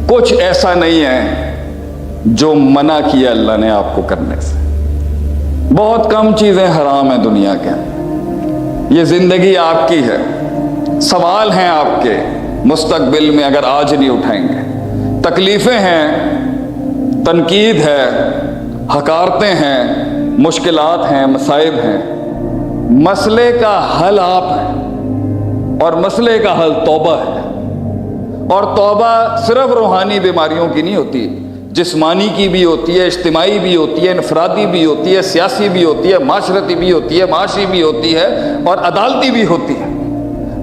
کچھ ایسا نہیں ہے جو منع کیا اللہ نے آپ کو کرنے سے. بہت کم چیزیں حرام ہیں دنیا کے اندر. یہ زندگی آپ کی ہے، سوال ہیں آپ کے مستقبل میں اگر آج نہیں اٹھائیں گے. تکلیفیں ہیں، تنقید ہے، حقارتیں ہیں، مشکلات ہیں، مصائب ہیں. مسئلے کا حل آپ ہیں، اور مسئلے کا حل توبہ ہے. اور توبہ صرف روحانی بیماریوں کی نہیں ہوتی، جسمانی کی بھی ہوتی ہے، اجتماعی بھی ہوتی ہے، انفرادی بھی ہوتی ہے، سیاسی بھی ہوتی ہے، معاشرتی بھی ہوتی ہے، معاشی بھی ہوتی ہے، اور عدالتی بھی ہوتی ہے.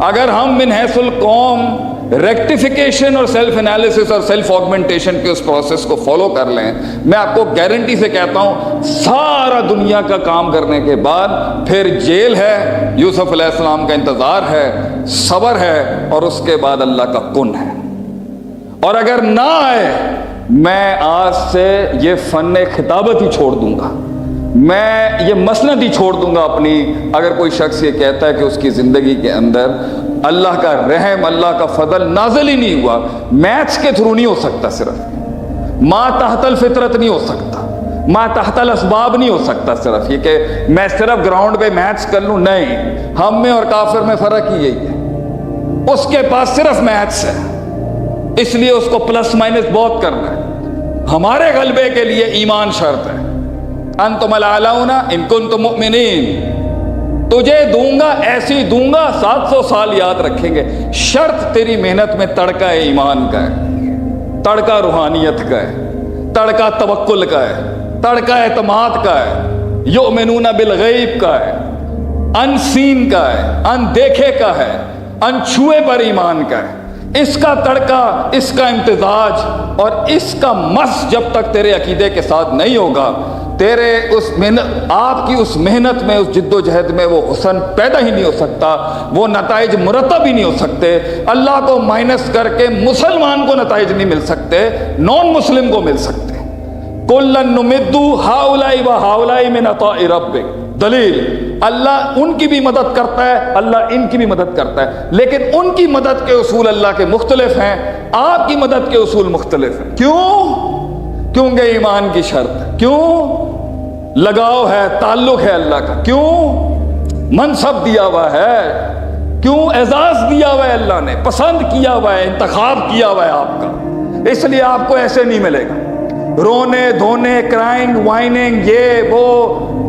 اگر ہم من حیث القوم ریکٹیفیکیشن اور سیلف انالیسس اور سیلف آگمنٹیشن کے اس پروسیس کو فالو کر لیں، میں آپ کو گارنٹی سے کہتا ہوں سارا دنیا کا کام کرنے کے بعد پھر جیل ہے، یوسف علیہ السلام کا انتظار ہے، صبر ہے، اور اس کے بعد اللہ کا کن ہے. اور اگر نہ آئے، میں آج سے یہ فن خطابت ہی چھوڑ دوں گا، میں یہ مسند ہی چھوڑ دوں گا اپنی. اگر کوئی شخص یہ کہتا ہے کہ اس کی زندگی کے اندر اللہ کا رحم، اللہ کا فضل نازل ہی نہیں ہوا، میتھس کے تھرو نہیں ہو سکتا، صرف ما تحت الفطرت نہیں ہو سکتا، ما تحت الاسباب نہیں ہو سکتا، صرف یہ کہ میں صرف گراؤنڈ پہ میتھس کر لوں. نہیں، ہم میں اور کافر میں فرق ہی یہی ہے. اس کے پاس صرف میتھس ہے، اس لیے اس کو پلس مائنس بہت کرنا ہے. ہمارے غلبے کے لیے ایمان شرط ہے. انتم الاعلون ان کنتم مؤمنین، تجھے دوں گا ایسی دوں گا 700 سال یاد رکھیں گے. شرط تیری محنت میں تڑکا ایمان کا ہے، تڑکا روحانیت کا ہے، تڑکا توکل کا ہے، تڑکا اعتماد کا ہے، یؤمنون بالغیب کا ہے، ان سین کا ہے، ان دیکھے کا ہے، ان چھوئے پر ایمان کا ہے. اس کا تڑکا، اس کا امتزاج اور اس کا مس جب تک تیرے عقیدے کے ساتھ نہیں ہوگا، تیرے اس محنت، آپ کی اس محنت میں، اس جد و جہد میں وہ حسن پیدا ہی نہیں ہو سکتا، وہ نتائج مرتب ہی نہیں ہو سکتے. اللہ کو مائنس کر کے مسلمان کو نتائج نہیں مل سکتے، نان مسلم کو مل سکتے. کُلًّا نُمِدُّ ہؤلاء وہؤلاء من عطاء ربک. دلیل، اللہ ان کی بھی مدد کرتا ہے، اللہ ان کی بھی مدد کرتا ہے، لیکن ان کی مدد کے اصول اللہ کے مختلف ہیں، آپ کی مدد کے اصول مختلف ہیں. کیوں؟ کیونکہ ایمان کی شرط ہے. کیوں؟ لگاؤ ہے، تعلق ہے اللہ کا. کیوں؟ منصب دیا ہوا ہے. کیوں؟ اعزاز دیا ہوا ہے، اللہ نے پسند کیا ہوا ہے، انتخاب کیا ہوا ہے آپ کا. اس لیے آپ کو ایسے نہیں ملے گا رونے دھونے، کرائنگ وائننگ، یہ وہ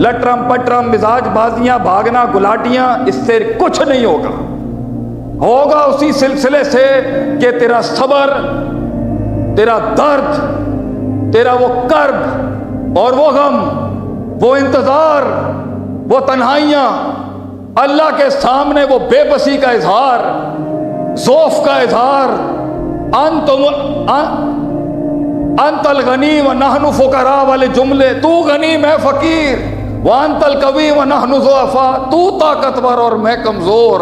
لٹرم پٹرم مزاج بازیاں، بھاگنا گلاٹیاں، اس سے کچھ نہیں ہوگا. ہوگا اسی سلسلے سے کہ تیرا صبر، تیرا درد، تیرا وہ کرب اور وہ غم، وہ انتظار، وہ تنہائیاں، اللہ کے سامنے وہ بے بسی کا اظہار، ضعف کا اظہار. انت الغنی و نحن فقراء والے جملے، تو غنی میں فقیر، وانت القوی و نحن ضعفاء، تو طاقتور اور میں کمزور،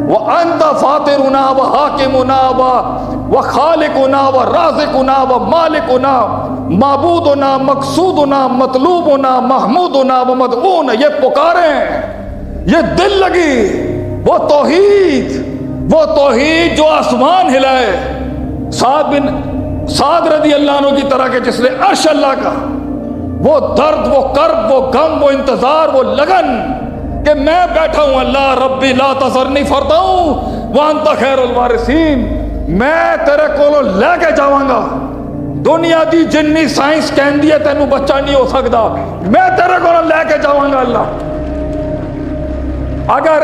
وانت فاطرنا و حاکمنا و خالقنا و رازقنا و مالکنا، معبودنا مقصودنا مطلوبنا محمودنا و مدعونا. یہ پکاریں، یہ دل لگی، وہ توحید جو آسمان ہلائے. سعد رضی اللہ عنہ کی طرح کے جس نے عرش اللہ کا، وہ درد، وہ کرب، وہ غم، وہ انتظار، وہ لگن کہ میں بیٹھا ہوں، اللہ ربی لا تذرنی فردا وانت خیر الوارثین، میں تیرے کولوں لے کے جاواں گا. دنیا دی جنی سائنس کہندی ہے تینوں بچہ نہیں ہو سکتا، میں تیرے کولوں لے کے جاواں گا. اللہ اگر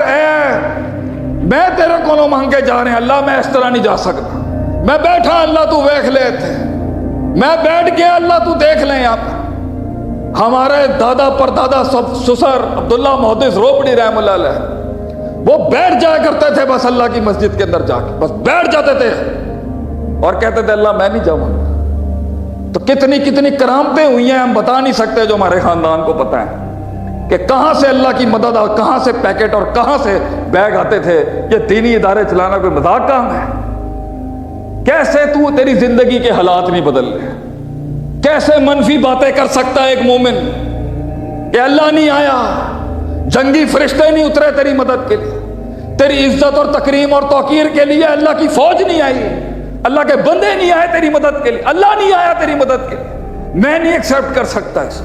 میں تیرے کولوں مانگے جا رہے ہیں، اللہ میں اس طرح نہیں جا سکتا. میں بیٹھا، اللہ تو دیکھ لے تھے، میں بیٹھ گیا، اللہ تو دیکھ لیں. یہاں پر ہمارے دادا پر دادا سسر عبداللہ محدث روپڑی رحم اللہ علیہ، وہ بیٹھ جایا کرتے تھے بس اللہ کی مسجد کے اندر جا کے، بس بیٹھ جاتے تھے اور کہتے تھے اللہ میں نہیں جاؤں. تو کتنی کتنی کرامتیں ہوئی ہیں ہم بتا نہیں سکتے، جو ہمارے خاندان کو پتہ ہے کہ کہاں سے اللہ کی مدد اور کہاں سے پیکٹ اور کہاں سے بیگ آتے تھے. یہ دینی ادارے چلانا کوئی مذاق کام ہے؟ کیسے تو تیری زندگی کے حالات نہیں بدل رہے؟ کیسے منفی باتیں کر سکتا ہے ایک مومن کہ اللہ نہیں آیا، جنگی فرشتے نہیں اترے تیری مدد کے لیے، تیری عزت اور تکریم اور توقیر کے لیے اللہ کی فوج نہیں آئی، اللہ کے بندے نہیں آئے تیری مدد کے لیے, اللہ نہیں آیا تیری مدد کے لیے. میں نہیں ایکسیپٹ کر سکتا اس.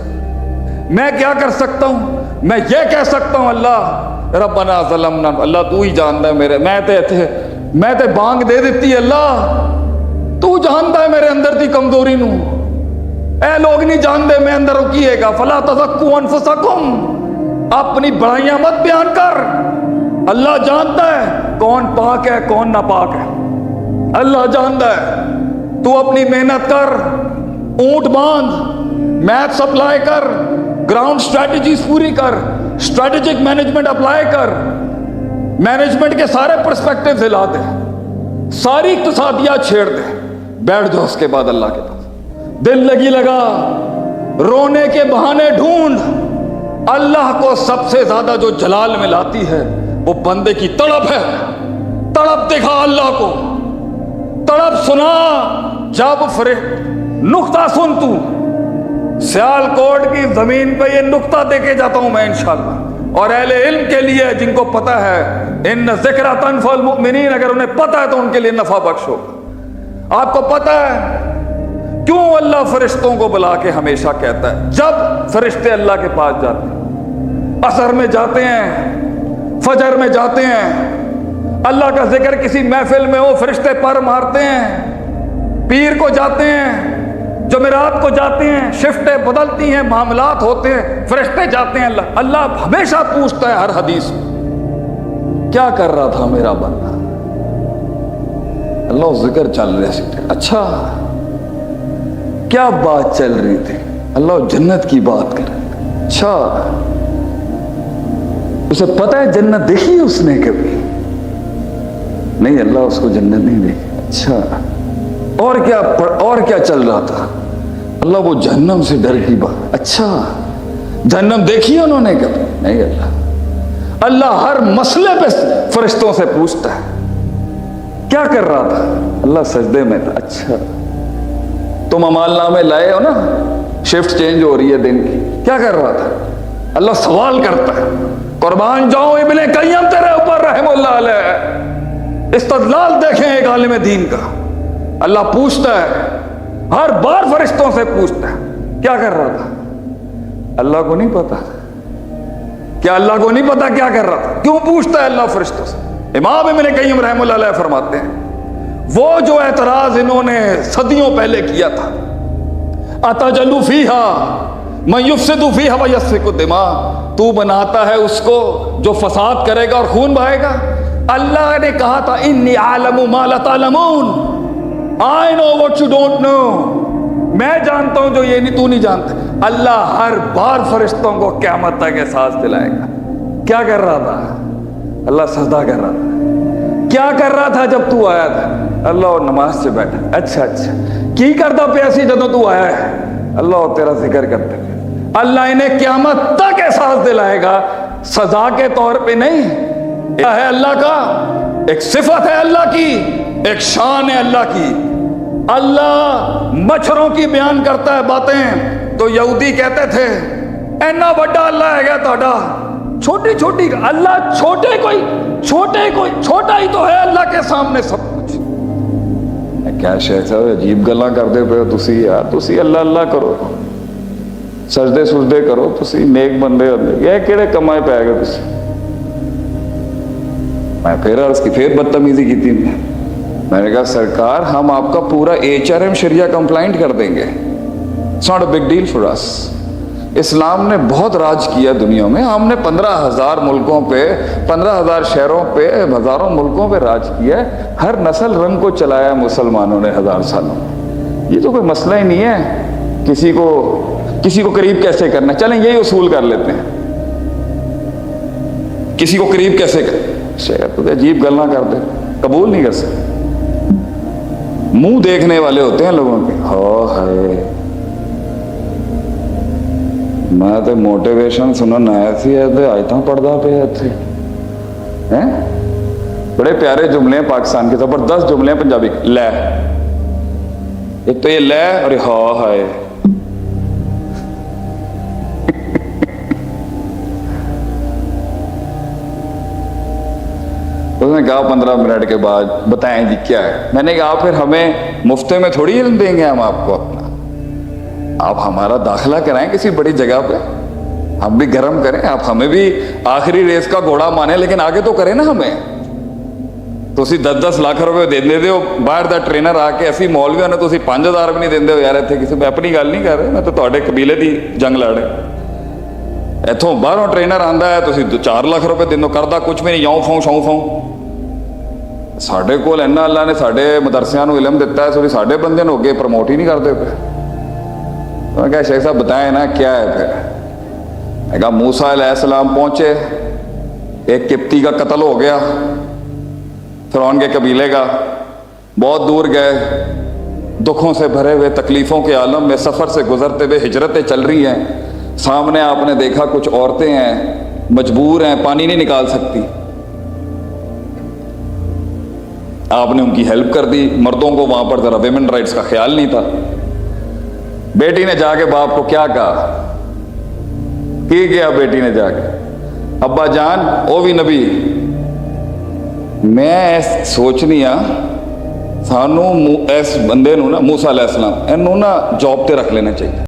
میں کیا کر سکتا ہوں؟ میں یہ کہہ سکتا ہوں اللہ ربنا ظلمنا, اللہ تو ہی جانتا ہے میرے, میں تے بانگ دے دیتی اللہ, تو جانتا ہے میرے اندر دی کمزوری نو. اے لوگ نہیں جانتے میں اندر کیے گا. فلا تزکوا انفسکم, اپنی بڑائیاں مت بیان کر. اللہ جانتا ہے کون پاک ہے کون ناپاک ہے, اللہ جانتا ہے. تو اپنی محنت کر, اونٹ باندھ, میتھ سپلائی کر, گراؤنڈ اسٹریٹجیز پوری کر, اسٹریٹجک مینجمنٹ اپلائی کر, مینجمنٹ کے سارے پرسپیکٹیو ہلا دے, ساری اقتصادیات چھیڑ دے, بیٹھ جاؤ اس کے بعد اللہ کے پاس. دل لگی لگا, رونے کے بہانے ڈھونڈ. اللہ کو سب سے زیادہ جو جلال میں لاتی ہے وہ بندے کی تڑپ ہے. تڑپ دکھا اللہ کو, تڑپ سنا. جب نقطہ سن, تو سیال کوٹ کی زمین پہ یہ نقطہ دے کے جاتا ہوں میں انشاءاللہ, اور اہل علم کے لیے جن کو پتہ ہے ان ذکر تنفع المؤمنین, اگر انہیں پتہ ہے تو ان کے لیے نفع بخش ہوگا. آپ کو پتہ ہے کیوں اللہ فرشتوں کو بلا کے ہمیشہ کہتا ہے, جب فرشتے اللہ کے پاس جاتے ہیں, عصر میں جاتے ہیں, فجر میں جاتے ہیں, اللہ کا ذکر کسی محفل میں ہو, فرشتے پر مارتے ہیں. پیر کو جاتے ہیں, جمعرات کو جاتے ہیں, شفٹیں بدلتی ہیں, معاملات ہوتے ہیں, فرشتے جاتے ہیں. اللہ ہمیشہ پوچھتا ہے ہر حدیث میں, کیا کر رہا تھا میرا بندہ؟ اللہ ذکر چل رہے تھے, اچھا کیا بات چل رہی تھی؟ اللہ جنت کی بات کر رہے تھے, اچھا اسے پتہ ہے جنت دیکھی اس نے کبھی نہیں؟ اللہ اس کو جنت نہیں دیکھی. اچھا اور کیا چل رہا تھا؟ اللہ وہ جہنم سے ڈر کی بات. اچھا جہنم دیکھی انہوں نے کبھی نہیں؟ اللہ ہر مسئلے پہ فرشتوں سے پوچھتا ہے کیا کر رہا تھا؟ اللہ سجدے میں تھا. اچھا تم عمال نامے لائے ہو نا, شفٹ چینج ہو رہی ہے دن کی, کیا کر رہا تھا؟ اللہ سوال کرتا ہے. قربان جاؤں ابن قیم تیرے اوپر رحم اللہ علیہ, استدلال دیکھیں ایک عالم دین کا. اللہ پوچھتا ہے, ہر بار فرشتوں سے پوچھتا ہے کیا کر رہا تھا؟ اللہ کو نہیں پتا. کیا اللہ کو نہیں پتا کیا کر رہا تھا؟ کیوں پوچھتا ہے اللہ فرشتوں سے؟ امام ابن قیم رحم اللہ علیہ فرماتے ہیں وہ جو اعتراض انہوں نے صدیوں پہلے کیا تھا, اتجلو فیہا من یفسد فیہا ویسفک الدماء, تو بناتا ہے اس کو جو فساد کرے گا اور خون بہائے گا. اللہ نے کہا تھا انی اعلم ما لا تعلمون, I know what you don't know, میں جانتا ہوں جو یہ نہیں تو نہیں جانتا. اللہ ہر بار فرشتوں کو قیامت تک احساس دلائے گا. کیا کر رہا تھا؟ اللہ سجدہ کر رہا تھا. کیا کر رہا تھا جب تو آیا تھا؟ اللہ اور نماز سے بیٹھا. اچھا کی کرتا پیاسی جدوں تو آیا ہے؟ اللہ اور تیرا ذکر کرتے تھے. اللہ انہیں قیامت تک احساس دلائے گا, سزا کے طور پہ نہیں. کیا ہے اللہ کا؟ ایک صفت ہے اللہ کی, ایک شان ہے اللہ کی. اللہ مچھروں کی بیان کرتا ہے باتیں تو یہودی کہتے تھے اینا بڑا اللہ ہے گیا تہاڈا, چھوٹی چھوٹی اللہ, چھوٹا ہی تو ہے اللہ کے سامنے سب کچھ. کیا شیخ صاحب عجیب گلاں کرتے پے ہو تسی یار, تسی اللہ اللہ کرو, سجدے کرو, تسی نیک بندے ہوندے, یہ کیڑے کمائے پے گئے تسی؟ میں پھر عرض کی, پھر بدتمیزی کی تھی. میں نے کہا سرکار ہم آپ کا پورا HRM شریعہ کمپلائنٹ کر دیں گے, it's not a big deal for us. Islam نے بہت راج کیا دنیا میں, ہم نے 15,000 ملکوں پہ, 15,000 شہروں پہ, ہزاروں ملکوں پہ راج کیا ہے. ہر نسل رنگ کو چلایا مسلمانوں نے 1000 سالوں. یہ تو کوئی مسئلہ ہی نہیں ہے کسی کو قریب کیسے کرنا. چلیں یہی اصول کر لیتے ہیں, کسی کو قریب کیسے کرنا. شیخ تو عجیب گلاں کرتے, قبول نہیں کر سکتے. منہ دیکھنے والے ہوتے ہیں لوگوں کے. ہائے میں تو موٹیویشن سنن آیا سی, آیتاں پڑھدا پیا اتھے. بڑے پیارے جملے ہیں پاکستان کے, زبردست جملے ہیں پنجابی. لے, ایک تو یہ لے اور ہائے. نے کہا 15 منٹ کے بعد بتائیں جی کیا ہے. میں نے کہا پھر ہمیں مفت میں تھوڑی علم دیں گے ہم آپ کو اپنا, آپ ہمارا داخلہ کرائیں کسی بڑی جگہ پہ, ہم بھی گرم کریں, آپ ہمیں بھی آخری ریس کا گھوڑا مانیں, لیکن آگے تو کریں نا ہمیں. تو 10-10 لاکھ روپے دے ہو باہر دا ٹرینر آ کے, اسی مولویوں نے تو 5000 بھی نہیں دیندے ہو. یار اتنے کسی میں اپنی گل نہیں کر رہے, میں تو تھوڑے قبیلے دی جنگ لڑ رہے. اتوں باہروں ٹرینر آندا ہے, تسی 4 لاکھ روپے دو, کردا کچھ بھی نہیں, یوں فوں شوں فوں. ساڈے کول اینا اللہ نے ساڈے مدرسیاں نو علم دیتا ہے, سوری ساڈے بندے نو اگے پروموٹ ہی نہیں کرتے پے. میں کہا شیخ صاحب بتائیں نا کیا ہے پھر. میں کہا موسیٰ علیہ السلام پہنچے, ایک قبطی کا قتل ہو گیا, فرعون کے قبیلے کا, بہت دور گئے, دکھوں سے بھرے ہوئے تکلیفوں کے عالم میں سفر سے گزرتے ہوئے ہجرتیں چل رہی ہیں. سامنے آپ نے دیکھا کچھ عورتیں ہیں, مجبور ہیں, پانی نہیں نکال سکتی. آپ نے ان کی ہیلپ کر دی. مردوں کو وہاں پر ذرا ویمن رائٹس کا خیال نہیں تھا. بیٹی نے جا کے باپ کو کیا کہا, کی کیا بیٹی نے جا کے, ابا جان او بھی نبی, میں سوچنی ہاں سانو اس بندے نو نا موسیٰ علیہ السلام اینو نا جاب تے رکھ لینا چاہیے.